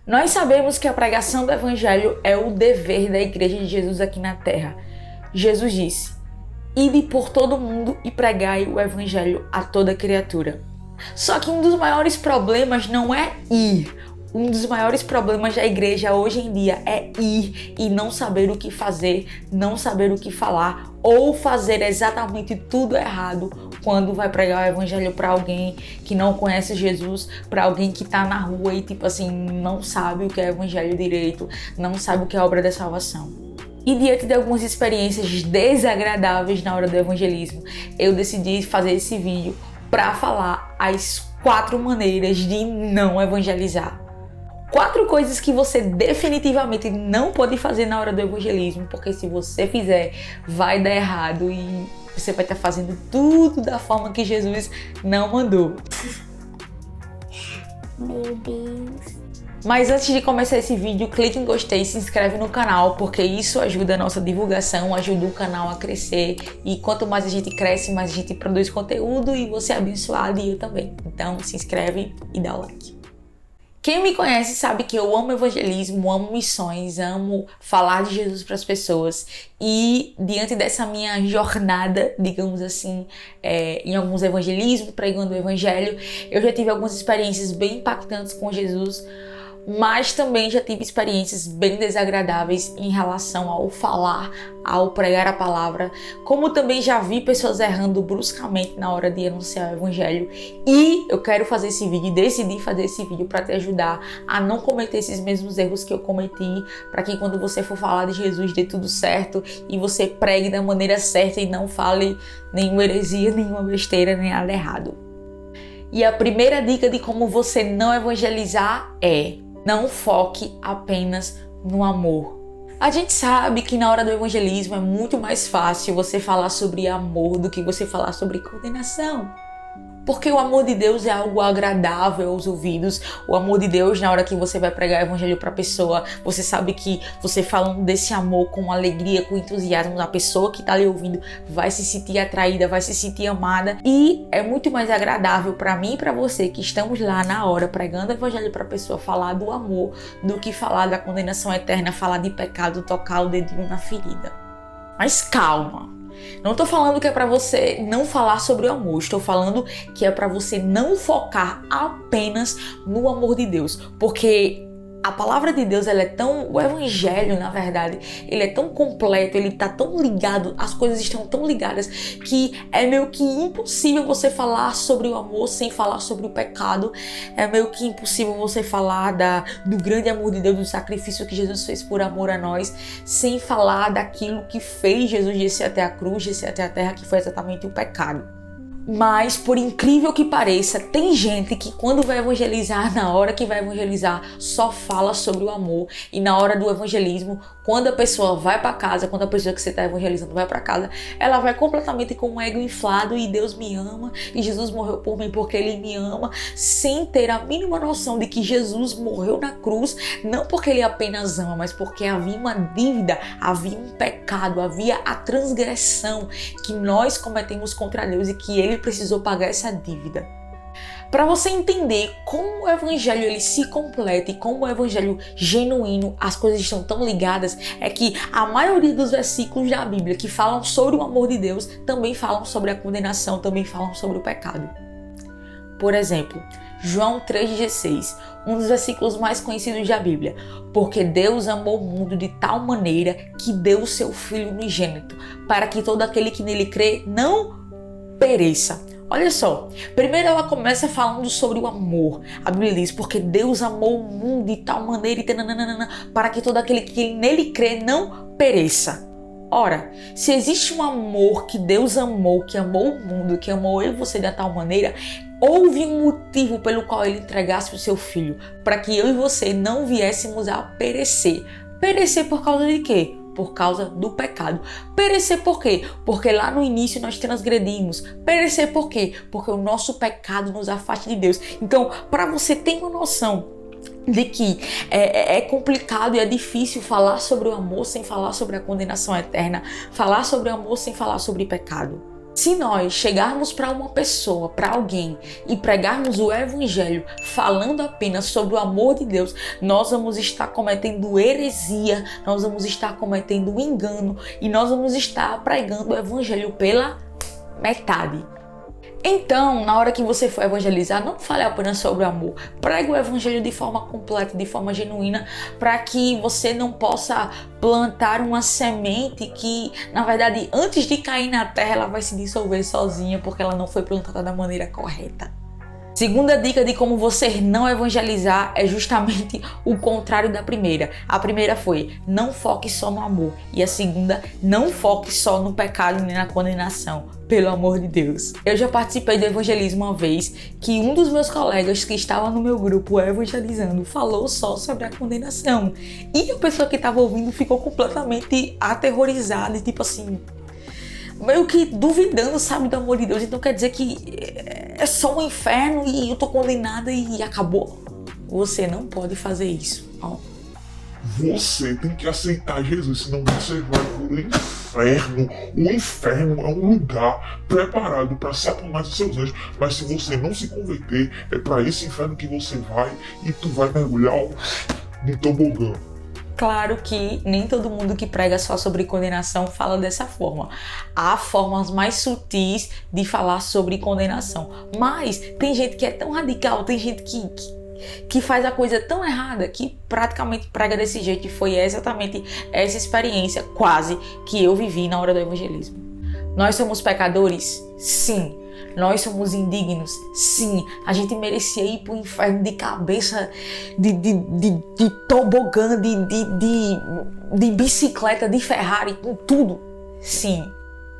Nós sabemos que a pregação do Evangelho é o dever da Igreja de Jesus aqui na Terra. Jesus disse: "Ide por todo mundo e pregai o Evangelho a toda criatura." Só que um dos maiores problemas não é ir. Um dos maiores problemas da igreja hoje em dia é ir e não saber o que fazer, não saber o que falar ou fazer exatamente tudo errado quando vai pregar o evangelho para alguém que não conhece Jesus, para alguém que tá na rua e tipo assim, não sabe o que é evangelho direito, não sabe o que é a obra da salvação. E diante de algumas experiências desagradáveis na hora do evangelismo, eu decidi fazer esse vídeo para falar as 4 maneiras de não evangelizar. 4 coisas que você definitivamente não pode fazer na hora do evangelismo, porque se você fizer, vai dar errado e você vai estar fazendo tudo da forma que Jesus não mandou. Meu Deus. Mas antes de começar esse vídeo, clique em gostei e se inscreve no canal, porque isso ajuda a nossa divulgação, ajuda o canal a crescer. E quanto mais a gente cresce, mais a gente produz conteúdo e você é abençoado e eu também. Então se inscreve e dá o like. Quem me conhece sabe que eu amo evangelismo, amo missões, amo falar de Jesus para as pessoas. E diante dessa minha jornada, digamos assim, em alguns evangelismos, pregando o evangelho, eu já tive algumas experiências bem impactantes com Jesus, mas também já tive experiências bem desagradáveis em relação ao falar, ao pregar a palavra, como também já vi pessoas errando bruscamente na hora de anunciar o evangelho. E eu quero fazer esse vídeo, decidi fazer esse vídeo para te ajudar a não cometer esses mesmos erros que eu cometi, para que quando você for falar de Jesus dê tudo certo e você pregue da maneira certa e não fale nenhuma heresia, nenhuma besteira, nem nada errado. E a primeira dica de como você não evangelizar é: não foque apenas no amor. A gente sabe que na hora do evangelismo é muito mais fácil você falar sobre amor do que você falar sobre condenação. Porque o amor de Deus é algo agradável aos ouvidos. O amor de Deus, na hora que você vai pregar o evangelho para a pessoa, você sabe que você falando desse amor com alegria, com entusiasmo, a pessoa que está ali ouvindo vai se sentir atraída, vai se sentir amada. E é muito mais agradável para mim e para você que estamos lá na hora pregando o evangelho para a pessoa falar do amor do que falar da condenação eterna, falar de pecado, tocar o dedinho na ferida. Mas calma! Não estou falando que é para você não falar sobre o amor, estou falando que é para você não focar apenas no amor de Deus, porque a palavra de Deus, o evangelho, na verdade, ele é tão completo, ele tá tão ligado, as coisas estão tão ligadas que é meio que impossível você falar sobre o amor sem falar sobre o pecado. É meio que impossível você falar do grande amor de Deus, do sacrifício que Jesus fez por amor a nós, sem falar daquilo que fez Jesus descer até a cruz, descer até a terra, que foi exatamente o pecado. Mas, por incrível que pareça, tem gente que quando vai evangelizar, na hora que vai evangelizar, só fala sobre o amor. E na hora do evangelismo, quando a pessoa vai para casa, quando a pessoa que você está evangelizando vai para casa, ela vai completamente com o ego inflado e Deus me ama, e Jesus morreu por mim porque Ele me ama, sem ter a mínima noção de que Jesus morreu na cruz, não porque Ele apenas ama, mas porque havia uma dívida, havia um pecado, havia a transgressão que nós cometemos contra Deus e que Ele precisou pagar essa dívida. Para você entender como o evangelho ele se completa e como o evangelho genuíno, as coisas estão tão ligadas, é que a maioria dos versículos da Bíblia que falam sobre o amor de Deus também falam sobre a condenação, também falam sobre o pecado. Por exemplo, João 3,16, um dos versículos mais conhecidos da Bíblia. Porque Deus amou o mundo de tal maneira que deu o seu Filho unigênito, para que todo aquele que nele crê não pereça. Olha só, primeiro ela começa falando sobre o amor. A Bíblia diz, porque Deus amou o mundo de tal maneira e para que todo aquele que nele crê não pereça. Ora, se existe um amor que Deus amou, que amou o mundo, que amou eu e você de tal maneira, houve um motivo pelo qual Ele entregasse o seu Filho, para que eu e você não viéssemos a perecer. Perecer por causa de quê? Por causa do pecado. Perecer por quê? Porque lá no início nós transgredimos. Perecer por quê? Porque o nosso pecado nos afasta de Deus. Então, para você ter uma noção de que é complicado e é difícil falar sobre o amor sem falar sobre a condenação eterna, falar sobre o amor sem falar sobre pecado. Se nós chegarmos para uma pessoa, para alguém e pregarmos o evangelho falando apenas sobre o amor de Deus, nós vamos estar cometendo heresia, nós vamos estar cometendo engano e nós vamos estar pregando o evangelho pela metade. Então, na hora que você for evangelizar, não fale apenas sobre o amor. Pregue o evangelho de forma completa, de forma genuína, para que você não possa plantar uma semente que, na verdade, antes de cair na terra, ela vai se dissolver sozinha, porque ela não foi plantada da maneira correta. Segunda dica de como você não evangelizar é justamente o contrário da primeira. A primeira foi, não foque só no amor. E a segunda, não foque só no pecado nem na condenação. Pelo amor de Deus. Eu já participei do evangelismo uma vez que um dos meus colegas que estava no meu grupo evangelizando falou só sobre a condenação. E a pessoa que estava ouvindo ficou completamente aterrorizada e tipo assim, meio que duvidando, sabe, do amor de Deus. Então quer dizer que é só um inferno e eu tô condenada e acabou. Você não pode fazer isso. Ó. Você tem que aceitar Jesus, senão você vai pro inferno. O inferno é um lugar preparado para Satanás e seus anjos. Mas se você não se converter, é para esse inferno que você vai e tu vai mergulhar no tobogã. Claro que nem todo mundo que prega só sobre condenação fala dessa forma. Há formas mais sutis de falar sobre condenação. Mas tem gente que é tão radical, tem gente que faz a coisa tão errada que praticamente prega desse jeito. E foi exatamente essa experiência quase que eu vivi na hora do evangelismo. Nós somos pecadores? Sim. Nós somos indignos? Sim. A gente merecia ir pro inferno de cabeça, de tobogã, de bicicleta, de Ferrari, com tudo. Sim.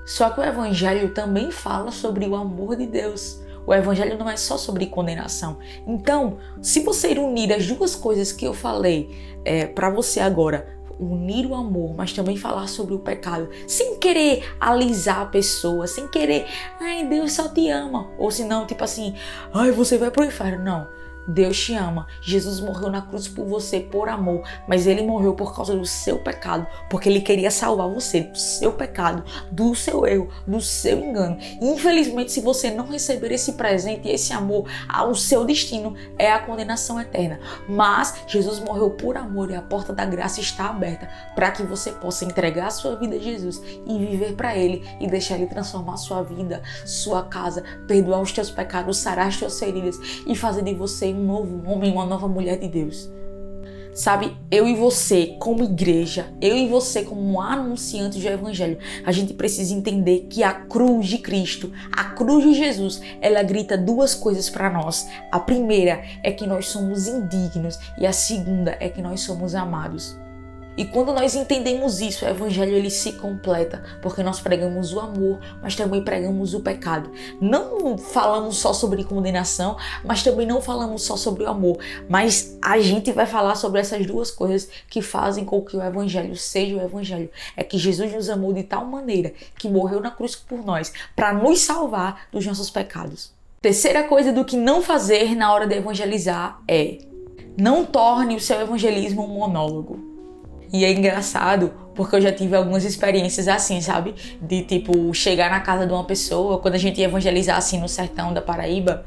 Só que o evangelho também fala sobre o amor de Deus. O evangelho não é só sobre condenação. Então, se você unir as duas coisas que eu falei para você agora, unir o amor, mas também falar sobre o pecado, sem querer alisar a pessoa, sem querer, ai, Deus só te ama, ou senão, tipo assim, ai, você vai pro inferno. Não. Deus te ama. Jesus morreu na cruz por você, por amor, mas ele morreu por causa do seu pecado, porque ele queria salvar você do seu pecado, do seu erro, do seu engano. E, infelizmente, se você não receber esse presente e esse amor, o seu destino é a condenação eterna. Mas Jesus morreu por amor e a porta da graça está aberta para que você possa entregar a sua vida a Jesus e viver para ele e deixar ele transformar sua vida, sua casa, perdoar os teus pecados, sarar as tuas feridas e fazer de você um novo homem, uma nova mulher de Deus. Sabe, eu e você como igreja, eu e você como anunciantes do evangelho, a gente precisa entender que a cruz de Cristo, a cruz de Jesus, ela grita duas coisas para nós. A primeira é que nós somos indignos e a segunda é que nós somos amados. E quando nós entendemos isso, o evangelho ele se completa, porque nós pregamos o amor, mas também pregamos o pecado. Não falamos só sobre condenação, mas também não falamos só sobre o amor, mas a gente vai falar sobre essas duas coisas que fazem com que o evangelho seja o evangelho. É que Jesus nos amou de tal maneira que morreu na cruz por nós, para nos salvar dos nossos pecados. Terceira coisa do que não fazer na hora de evangelizar é: não torne o seu evangelismo um monólogo. E é engraçado, porque eu já tive algumas experiências assim, sabe? De tipo, chegar na casa de uma pessoa, quando a gente ia evangelizar assim no sertão da Paraíba,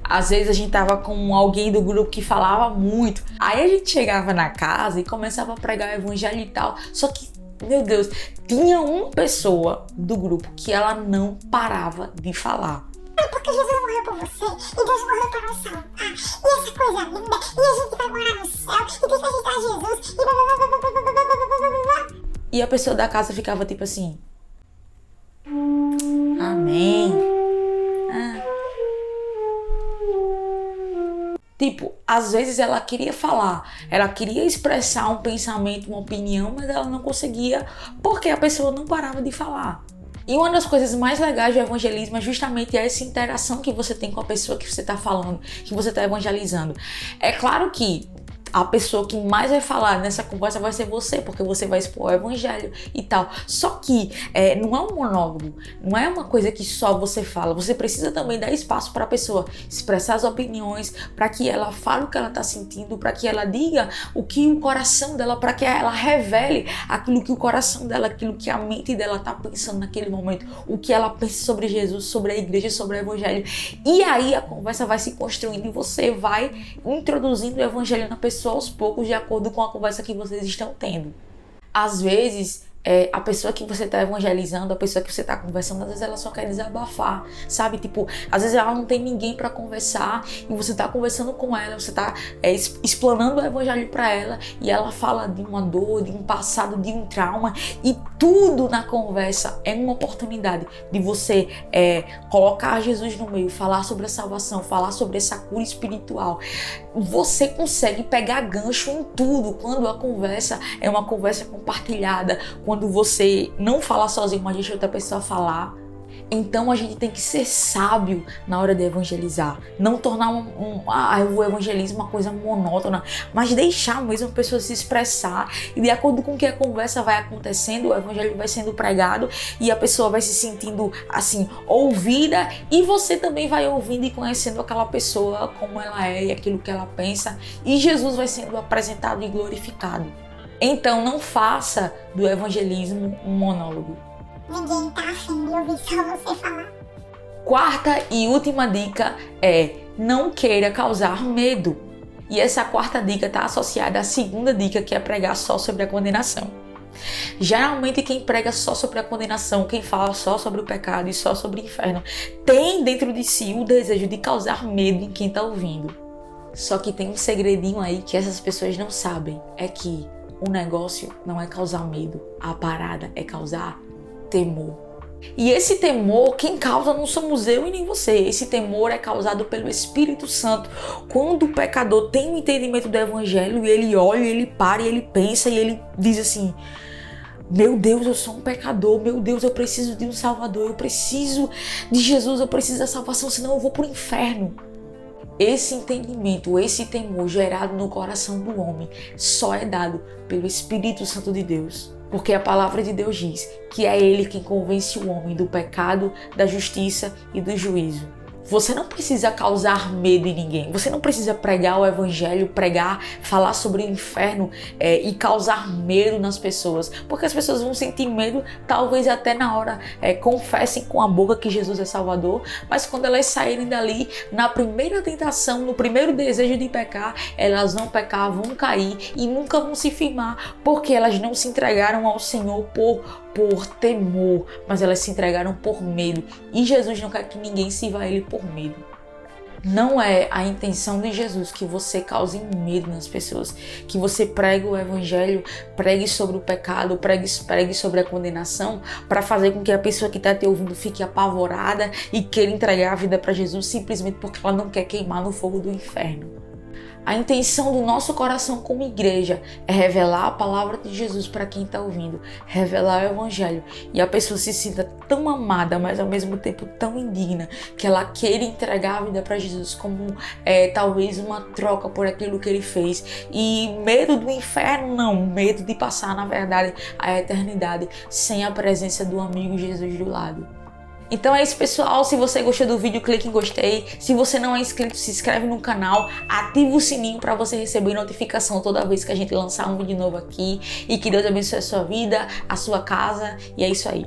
às vezes a gente tava com alguém do grupo que falava muito. Aí a gente chegava na casa e começava a pregar o evangelho e tal. Só que, meu Deus, tinha uma pessoa do grupo que ela não parava de falar. Porque Jesus morreu por você, e Deus morreu para nos salvar, e essa coisa linda, e a gente vai morar no céu, e tem que aceitar Jesus, e blá blá blá blá blá blá blá blá blá. E a pessoa da casa ficava tipo assim, amém. Tipo, às vezes ela queria falar, ela queria expressar um pensamento, uma opinião, mas ela não conseguia, porque a pessoa não parava de falar. E uma das coisas mais legais do evangelismo é justamente essa interação que você tem com a pessoa que você está falando, que você está evangelizando. É claro que a pessoa que mais vai falar nessa conversa vai ser você, porque você vai expor o evangelho e tal. Só que não é um monólogo, não é uma coisa que só você fala. Você precisa também dar espaço para a pessoa expressar as opiniões, para que ela fale o que ela está sentindo, para que ela diga o que o coração dela, para que ela revele aquilo que o coração dela, aquilo que a mente dela está pensando naquele momento, o que ela pensa sobre Jesus, sobre a igreja, sobre o evangelho. E aí a conversa vai se construindo e você vai introduzindo o evangelho na pessoa aos poucos, de acordo com a conversa que vocês estão tendo. Às vezes, a pessoa que você está evangelizando, a pessoa que você está conversando, às vezes ela só quer desabafar, sabe? Tipo, às vezes ela não tem ninguém para conversar e você está conversando com ela, você está explanando o evangelho para ela e ela fala de uma dor, de um passado, de um trauma, e tudo na conversa é uma oportunidade de você colocar Jesus no meio, falar sobre a salvação, falar sobre essa cura espiritual. Você consegue pegar gancho em tudo quando a conversa é uma conversa compartilhada, quando você não fala sozinho, mas deixa outra pessoa falar. Então a gente tem que ser sábio na hora de evangelizar. Não tornar o evangelismo uma coisa monótona, mas deixar mesmo a pessoa se expressar. E de acordo com o que a conversa vai acontecendo, o evangelho vai sendo pregado e a pessoa vai se sentindo assim, ouvida, e você também vai ouvindo e conhecendo aquela pessoa como ela é e aquilo que ela pensa. E Jesus vai sendo apresentado e glorificado. Então não faça do evangelismo um monólogo. Ninguém tá afim de ouvir só você falar. Quarta e última dica é: não queira causar medo. E essa quarta dica está associada à segunda dica, que é pregar só sobre a condenação. Geralmente quem prega só sobre a condenação, quem fala só sobre o pecado e só sobre o inferno, tem dentro de si o desejo de causar medo em quem está ouvindo. Só que tem um segredinho aí que essas pessoas não sabem, é que o negócio não é causar medo, a parada é causar temor. E esse temor, quem causa não somos eu e nem você. Esse temor é causado pelo Espírito Santo. Quando o pecador tem o entendimento do evangelho, ele olha, ele para, ele pensa e ele diz assim: meu Deus, eu sou um pecador, meu Deus, eu preciso de um Salvador, eu preciso de Jesus, eu preciso da salvação, senão eu vou para o inferno. Esse entendimento, esse temor gerado no coração do homem só é dado pelo Espírito Santo de Deus. Porque a palavra de Deus diz que é Ele quem convence o homem do pecado, da justiça e do juízo. Você não precisa causar medo em ninguém. Você não precisa pregar o evangelho, falar sobre o inferno e causar medo nas pessoas. Porque as pessoas vão sentir medo, talvez até na hora confessem com a boca que Jesus é Salvador. Mas quando elas saírem dali, na primeira tentação, no primeiro desejo de pecar, elas vão pecar, vão cair e nunca vão se firmar. Porque elas não se entregaram ao Senhor por temor, mas elas se entregaram por medo. E Jesus não quer que ninguém sirva a Ele por medo. Não é a intenção de Jesus que você cause medo nas pessoas, que você pregue o evangelho, pregue sobre o pecado, pregue sobre a condenação, para fazer com que a pessoa que está te ouvindo fique apavorada e queira entregar a vida para Jesus simplesmente porque ela não quer queimar no fogo do inferno. A intenção do nosso coração como igreja é revelar a palavra de Jesus para quem está ouvindo, revelar o evangelho, e a pessoa se sinta tão amada, mas ao mesmo tempo tão indigna, que ela queira entregar a vida para Jesus como talvez uma troca por aquilo que ele fez. E medo do inferno não, medo de passar na verdade a eternidade sem a presença do amigo Jesus do lado. Então é isso, pessoal. Se você gostou do vídeo, clique em gostei. Se você não é inscrito, se inscreve no canal, ativa o sininho para você receber notificação toda vez que a gente lançar um vídeo novo aqui. E que Deus abençoe a sua vida, a sua casa. E é isso aí.